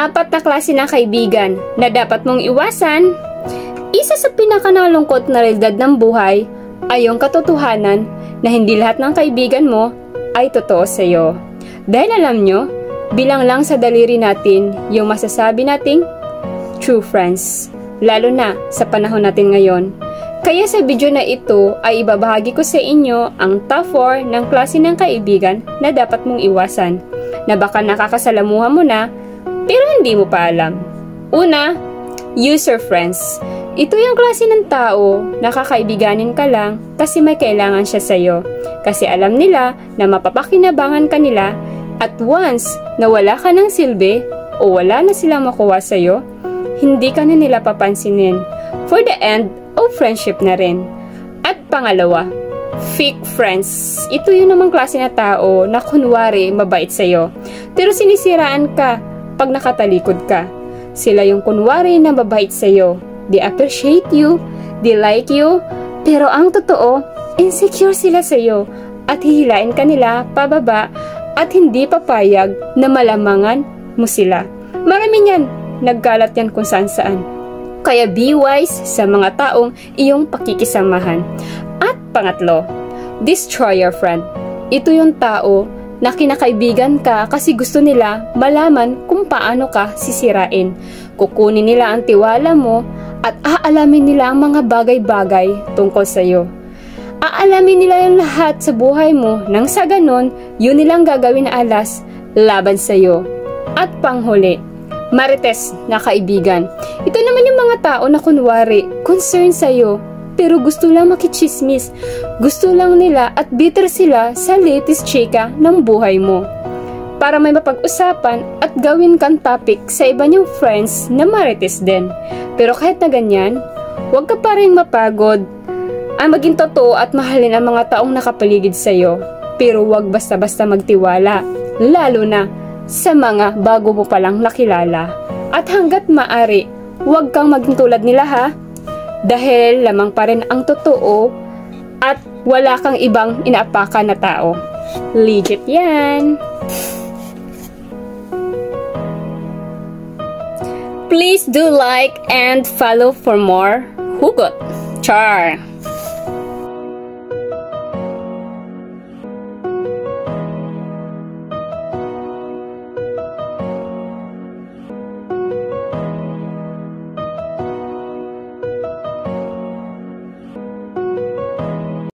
apat na klase ng kaibigan na dapat mong iwasan. Isa sa pinakanalungkot na realidad ng buhay ay yung katotohanan na hindi lahat ng kaibigan mo ay totoo sa iyo. Dahil alam nyo, bilang lang sa daliri natin yung masasabi nating true friends, lalo na sa panahon natin ngayon. Kaya sa video na ito ay ibabahagi ko sa inyo ang top 4 ng klase ng kaibigan na dapat mong iwasan, na baka nakakasalamuha mo na pero hindi mo pa alam. Una, user friends. Ito yung klase ng tao na kakaibiganin ka lang kasi may kailangan siya sa'yo. Kasi alam nila na mapapakinabangan ka nila, at once na wala ka ng silbi o wala na silang makuha sa'yo, hindi ka na nila papansinin. For the end of friendship na rin. At pangalawa, fake friends. Ito yung namang klase na tao na kunwari mabait sa'yo, pero sinisiraan ka pag nakatalikod ka. Sila yung kunwari na mabait sa'yo. They appreciate you, they like you, pero ang totoo, insecure sila sa'yo at hihilain ka nila pababa at hindi papayag na malamangan mo sila. Marami niyan, nagkalat yan kung saan-saan. Kaya be wise sa mga taong iyong pakikisamahan. At pangatlo, destroy your friend. Ito yung tao na kinakaibigan ka kasi gusto nila malaman kung paano ka sisirain. Kukunin nila ang tiwala mo at aalamin nila ang mga bagay-bagay tungkol sa iyo. Aalamin nila yung lahat sa buhay mo nang sa ganon, yun nilang gagawin na alas laban sa iyo. At panghuli, marites na kaibigan. Ito naman yung mga tao na kunwari concern sa iyo, pero gusto lang makichismis. Gusto lang nila at bitter sila sa latest chika ng buhay mo, para may mapag-usapan at gawin kang topic sa iba niyong friends na marites din. Pero kahit na ganyan, huwag ka pa rin mapagod ang maging totoo at mahalin ang mga taong nakapaligid sa iyo. Pero huwag basta-basta magtiwala, lalo na sa mga bago mo palang nakilala. At hanggat maari, huwag kang maging tulad nila ha, dahil lamang pa rin ang totoo at wala kang ibang inaapakan na tao. Legit yan! Please do like and follow for more hugot. Char!